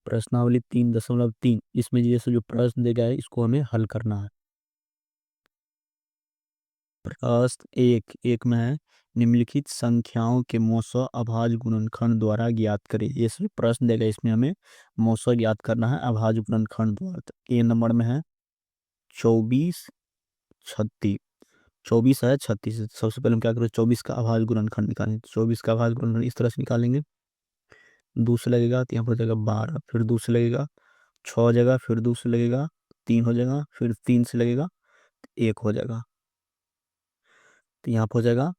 प्रश्नावली 3.3 इसमें जैसे जो प्रश्न दिया गया है इसको हमें हल करना है। प्रश्न एक में है निम्नलिखित संख्याओं के मौसा अभाज्य गुणनखंड द्वारा ज्ञात करें। ये सभी प्रश्न देगा, इसमें हमें मौसा ज्ञात करना है अभाज्य गुणनखंड द्वारा। तो ए नंबर में है 24 36। 24 है 36 है। सबसे पहले हम क्या करें, 24 का अभाज्य गुणनखंड निकालेंगे। 24 का अभाज्य गुणनखंड इस तरह से निकालेंगे, 2 से लगेगा तो यहाँ पर हो जाएगा 12, फिर 2 से लगेगा 6 हो जाएगा, फिर 2 से लगेगा 3 हो जाएगा, फिर 3 से लगेगा 1 हो जाएगा। तो यहाँ पर हो जाएगा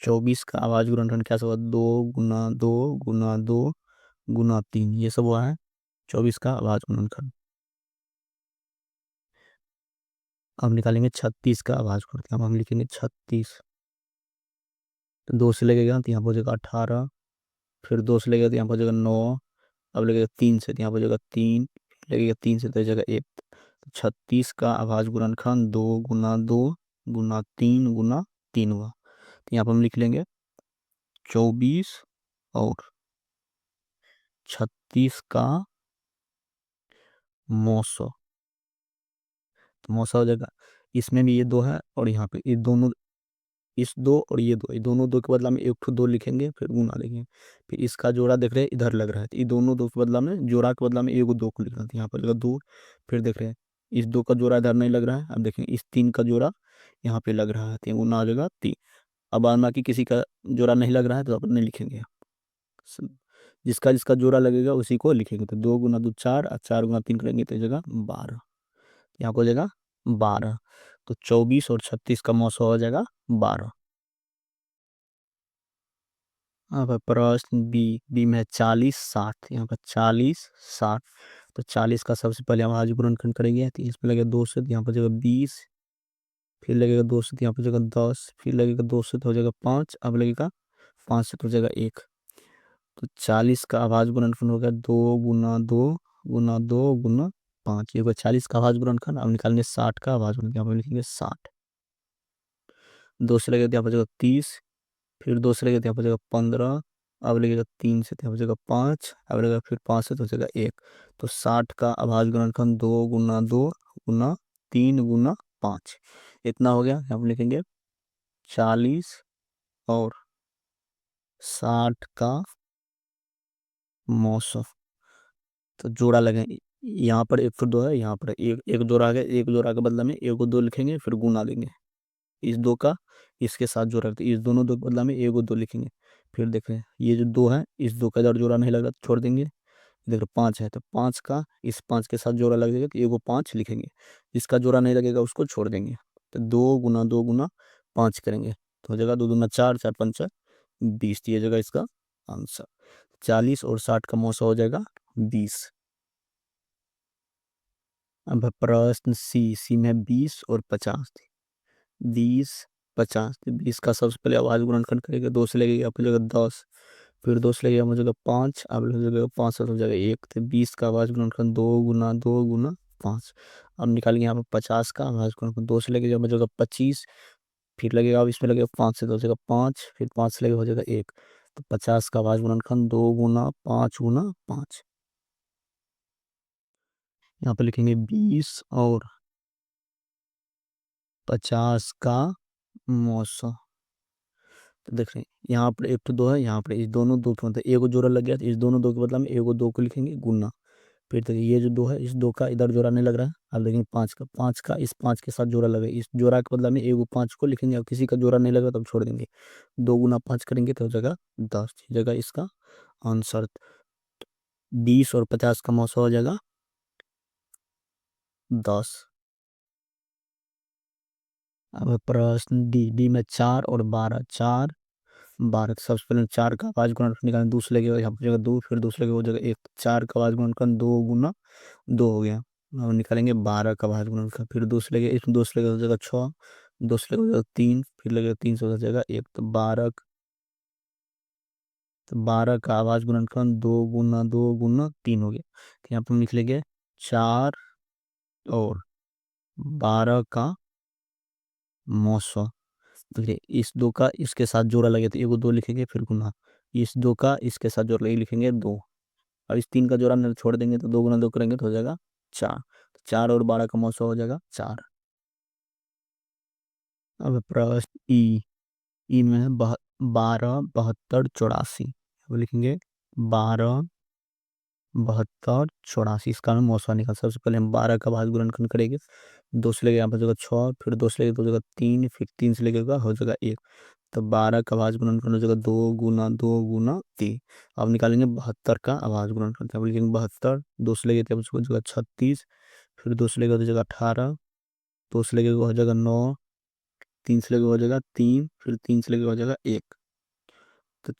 24 का अभाज्य गुणनखंड क्या होगा, 2 गुना 2 गुना 2 गुना 3, ये सब हुआ है 24 का अभाज्य गुणनखंड। अब निकालेंगे 36 का अभाज्य गुणनखंड। अब हम लिखेंगे 36, तो 2 से लगेगा तो यहाँ पर हो जाएगा 18, फिर 2 से लगेगा तो यहाँ पर हो जाएगा 9, अब लगेगा 3 से तो यहाँ पर हो जाएगा 3, लगेगा 3 से तो हो जाएगा 1। तो 36 का अभाज्य गुणनखंड 2 गुना 2 गुना 3 गुना 3 हुआ। तो यहाँ पर हम लिख लेंगे 24 और 36 का मौसा। तो मौसा हो जाएगा, इसमें भी ये 2 है और यहाँ पे ये दोनों, इस 2 और ये दोनों 2 के बदला में एक ठो 2 लिखेंगे, फिर गुना लिखेंगे। फिर इसका जोड़ा देख रहे हैं इधर लग रहा है, तो ये दोनों 2 के बदला में, जोड़ा के बदला में एगो 2 को लिखना था, यहाँ पर लगा 2। फिर देख रहे हैं इस 2 का जोड़ा इधर नहीं लग रहा है, अब देखेंगे इस 3 का जोड़ा यहाँ पे लग रहा है, तो गुना आ जाएगा 3। अब आना कि किसी का जोड़ा नहीं लग रहा है तो अपन नहीं लिखेंगे, जिसका जिसका जोड़ा लगेगा उसी को लिखेंगे। तो 2 गुना 2 4 और 4 गुना 3 करेंगे तो जगह 12, यहाँ को हो जाएगा 12। तो 24 और 36 का मौसा हो जाएगा 12। अब प्रश्न बी में 40 60, यहाँ पर 40 60। तो 40 का सबसे पहले हम आज गुणनखंड करेंगे, तो इसमें लगेगा 2 से, यहाँ पर जगह 20, फिर लगेगा 2 से, यहाँ पर जगह 10, फिर लगेगा 2 से तो हो जाएगा 5, अब लगेगा 5 से तो हो जाएगा 1। तो 40 का अभाज्य गुणनखंड हो गया 2 गुना 2 गुना 2 गुना 5, ये 40 का अभाज्य गुणनखंड। अब निकालेंगे 60 का अभाज्य गुणनखंड, यहाँ पर लिखेंगे 60। 2 से लगेगा यहाँ पर जगह 30, फिर 2 से लगेगा यहाँ पर जगह 15, अब लगेगा 3 से यहाँ पर जगह 5, अब लगेगा फिर 5 से तो जगह 1। तो 60 का अभाज्य गुणनखंड 2 गुना 2 गुना 3 गुना 5, इतना हो गया। यहाँ पर लिखेंगे 40 और 60 का मौसा। तो जोड़ा लगे, यहाँ पर एक फिर 2 है, यहाँ पर एक एक जोड़ा आ गया, एक जोड़ा के बदला में एक 2 लिखेंगे, फिर गुना देंगे इस 2 का इसके साथ जोड़ा, तो इस दोनों 2 के बदला में एक 2 लिखेंगे। फिर देख रहे हैं ये जो 2 है, इस 2 का इधर जोड़ा नहीं लग रहा तो छोड़ देंगे। देख रहे 5 है, तो 5 का इस 5 के साथ जोड़ा लग जाएगा, तो एगो 5 लिखेंगे, जिसका जोड़ा नहीं लगेगा उसको छोड़ देंगे। तो 2 गुना 2 गुना 5 करेंगे तो हो जाएगा 2 दूना 4, 4 पंचा 20, ये जगह इसका आंसर। 40 और 60 का मौसा हो जाएगा 20। अब प्रश्न सी में 20 और 50 थी, 20 50, 20 का सबसे पहले अभाज्य गुणनखंड करेंगे, 2 से लगेगा आप हो जाएगा 10, फिर 2 से लगेगा हो जाएगा 5, अब हो जाएगा 5 से हो जाएगा 1। तो 20 का अभाज्य गुणनखंड 2 गुना 2 गुना 5। अब निकालेंगे यहाँ पर 50 का अभाज्य गुणनखंड, 2 से लगेगा हो जाएगा 25, फिर लगेगा अब इसमें लगेगा 5 से तो हो जाएगा 5, फिर 5 से लगेगा हो जाएगा 1। तो 50 का अभाज्य गुणनखंड 2 गुना 5 गुना 5। यहाँ पे लिखेंगे 20 और 50 का मौसा। तो देख रहे हैं यहाँ पर एक तो 2 है, यहाँ पर इस दोनों 2 के मतलब एक जोड़ा लग गया, तो इस दोनों 2 के बदला में एगो 2 को लिखेंगे गुना। फिर देखिए ये जो 2 है, इस 2 का इधर जोड़ा नहीं लग रहा है, अब देखेंगे 5 का इस 5 के साथ जोड़ा लगे, इस जोड़ा के बदला में एगो 5 को लिखेंगे, अब किसी का जोड़ा नहीं लगा तब छोड़ देंगे। 2 गुना 5 करेंगे तो हो जाएगा 10, जगह इसका आंसर। 20 और 50 का मौसा हो जाएगा 10। अब प्रश्न डी में 4 और 12, 4 12। सबसे पहले 4 का अभाज्य गुणनखंड निकालें, 2 से लगेगा यहाँ पर जगह 2, फिर 2 से लगेगा वो जगह 1। 4 का अभाज्य गुणनखंड 2 गुना 2 हो गया। अब निकालेंगे 12 का अभाज्य गुणनखंड, फिर 2 से लगेगा, इसमें 2 से लगेगा हो जाएगा 6, 2 से लगेगा हो जाएगा 3, फिर लगेगा 3 से हो जाएगा 1। तो 12 का अभाज्य गुणनखंड 2 गुना 2 गुना 3 हो गया। तो यहाँ पर हम लिख लेंगे 4 और 12 का मौसा। देखिए इस 2 का इसके साथ जोड़ा लगे तो एगो 2 लिखेंगे, फिर गुना, इस 2 का इसके साथ जोड़ लगे लिखेंगे 2। और इस 3 का जोड़ा छोड़ देंगे तो 2 गुना 2 करेंगे तो हो जाएगा 4। 4 और 12 का मौसा हो जाएगा 4। अब प्रश्न ई। ई में 12, 72, 84। अब लिखेंगे 12, 72, 84। इसका हम मौसा निकाल। सबसे पहले हम 12 का भाग गुणनखंड करेंगे। 2 से लेके यहाँ पर जगह 6, फिर 2 से लेके 2 जगह 3, फिर 3 से लेके हो जाएगा 1। तो 12 का आवाज गुणनखंड हो जाएगा 2 गुना 2 गुना 3। अब निकालेंगे 72 का आवाज गुणनखंड। अब लिखेंगे 72, 2 से लेके हो जाएगा 36, फिर 2 से लेके हो जाएगा 18, 2 से लेके हो जाएगा 9, 3 से लेके हो जाएगा 3, फिर 3 से लेके हो जाएगा 1। तो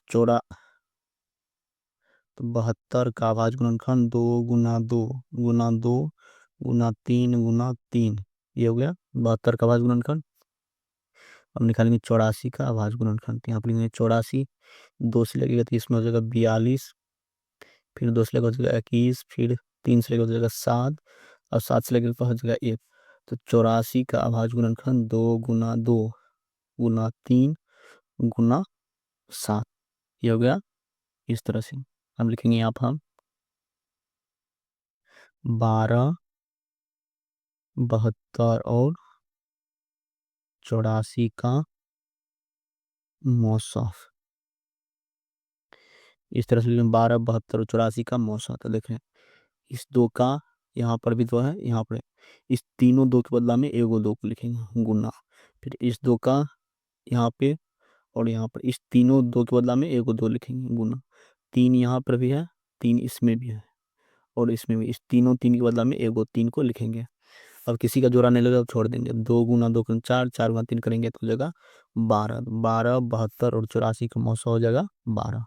72 का आवाज गुणनखंड 2 गुना 2 गुना 2 गुना 3 गुना 3। ये हो गया 72 का आवाज गुणनखंड। अब निकालेंगे 84 का आवाज गुणनखंड। यहाँ पर लिखेंगे 84, 2 से लगेगा तो इसमें हो जाएगा 42, फिर 2 से लगेगा हो जाएगा 21, फिर 3 से लगेगा हो जाएगा 7, और 7 से लगेगा हो जाएगा 1। तो 84 का आवाज गुणनखंड 2 गुना 2 गुना 3 गुना 7। ये हो गया इस तरह से। हम लिखेंगे यहाँ पर हम 12, 72 और 84 का मौसा। इस तरह से लिखेंगे 12, 72 और 84 का मौसा। तो देखें इस 2 का यहाँ पर भी 2 है, यहाँ पर इस तीनों 2 के बदला में एगो 2 को लिखेंगे गुना। फिर इस 2 का यहाँ पे और यहाँ पर इस तीनों 2 के बदला में एगो 2 लिखेंगे गुना। 3 यहाँ पर भी है, 3 इसमें भी है, और इसमें भी। इस तीनों 3 के बदला में एगो 3 को लिखेंगे। अब किसी का जोड़ा नहीं लगा तो छोड़ देंगे। 2 गुना 2 करेंगे 4, 4 गुना 3 करेंगे तो हो जाएगा 12। 12, 72 और 84 का मौसा हो जाएगा 12।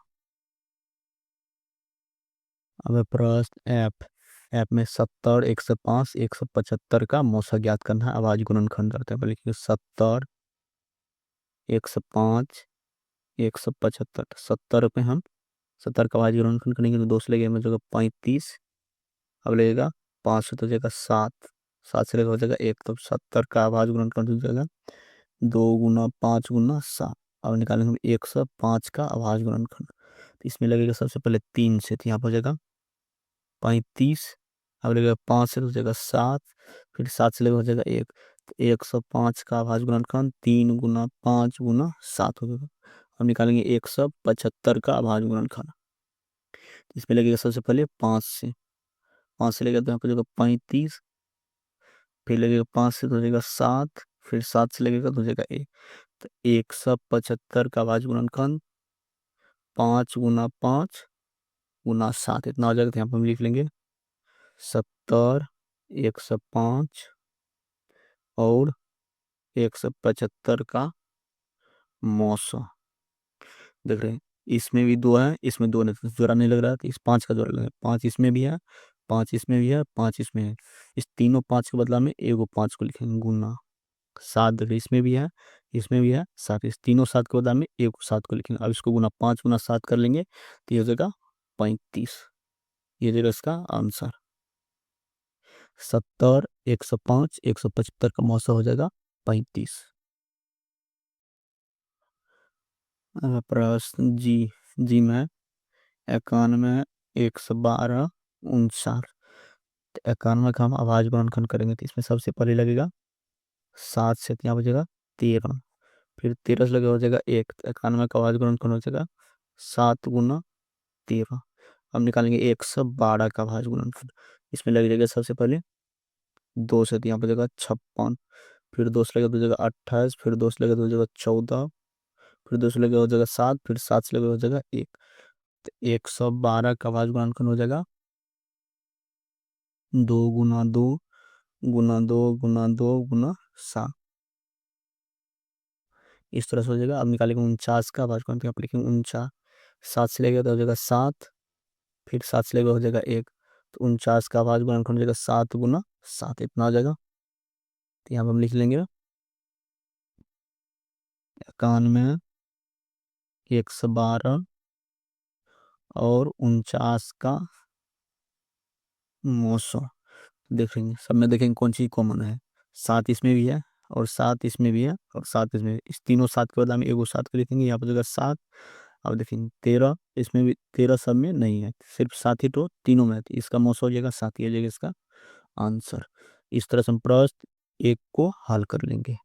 अब प्रश्न एफ। एफ में 70, 105, 175 का मौसा ज्ञात करना है। आवाज गुणनखंड करते हैं। पहले लिखिए 70, 105, 175। 70 पे हम 70 का आवाज गुणनखंड करेंगे तो 2 से लगेगा जगह 35। अब लगेगा 5 से तो जाएगा 7, 7 से लगेगा हो जाएगा 1। तो 70 का आवाज गुणनखंड हो जाएगा 2 गुना 5 गुना 7। अब निकालेंगे हम 105 का आवाज गुणनखंड। तो इसमें लगेगा सबसे पहले 3 से, तो यहाँ पर हो जाएगा 35। अब लगेगा 5 से तो हो जाएगा 7, फिर 7 से लगेगा हो जाएगा 1। तो 105 का आवाज गुणनखंड 3 गुना 5 गुना 7 हो जाएगा। अब निकालेंगे 175 का आवाज गुणनखंड। इसमें लगेगा सबसे पहले 5 से लगेगा तो यहाँ पर हो जाएगा 35, फिर लगेगा 5 से तो हो जाएगा 7, फिर 7 से लगेगा तो हो जाएगा 1। तो 175 का आवाज गुणनखंड 5 गुना 5 गुना 7 इतना हो जाएगा। तो यहाँ पर हम लिख लेंगे 70, 105 और 175 का मौसा। देख रहे हैं इसमें भी 2 है, इसमें 2 नहीं, तो जोड़ा नहीं लग रहा है, तो इस 5 का जोड़ा लग रहा है। 5 इसमें भी है, 5 इसमें भी है, 5 इसमें है। इस तीनों 5 के बदला में एगो 5 को लिखेंगे गुना 7। देख रहे इसमें भी है, इसमें भी है 7। इस तीनों 7 के बदला में एगो 7 को लिखेंगे। अब इसको गुना 5 गुना 7 कर लेंगे तो ये हो जाएगा 35। ये जाएगा इसका आंसर। 70, 105, 175 का मौसा हो जाएगा 35। प्रश्न जी। जी में 91, 112, 49। 91 का हम आवाज गुणनखंड करेंगे तो इसमें सबसे पहले लगेगा 7 से, यहाँ बजेगा 13, फिर 13 से लगेगा हो जाएगा 1। 91 का आवाज गुणनखंड हो जाएगा 7 गुना 13। अब निकालेंगे 112 का आवाज गुणनखंड। इसमें लग जाएगा सबसे पहले 2 से, तो यहाँ पर जाएगा 56, फिर 2 से लगेगा तो जाएगा 28, फिर 2 से लगेगा तो जाएगा 14, फिर 2 से लगेगा हो जाएगा 7, फिर 7 से लगेगा हो जाएगा 1। तो 112 का आवाज गुणनखंड हो जाएगा 2 गुना 2 गुना 2 गुना 7। इस तरह से हो जाएगा। अब निकालेंगे 49 का आवाज गुणनखंड। यहाँ पर लिखेंगे 49, 7 से लगेगा तो हो जाएगा 7, फिर 7 से लगेगा हो जाएगा 1। तो 49 का आवाज गुणनखंड हो जाएगा 7 गुना 7 इतना हो जाएगा। तो यहाँ पर हम लिख लेंगे 91, 112 और 49 का मौसा। देखेंगे सब में, देखेंगे कौन सी कॉमन है। 7 इसमें भी है, और 7 इसमें भी है, और 7 इसमें भी। इस तीनों 7 के बदला में एगो 7 को लिखेंगे। यहाँ पर हो जाएगा 7, अब देखेंगे 13, इसमें भी 13 सब में नहीं है, सिर्फ 7 ही तो तीनों में है, तो इसका मौसा हो जाएगा 7 ही आ जाएगा इसका आंसर। इस तरह से हम प्रश्न एक को हल कर लेंगे।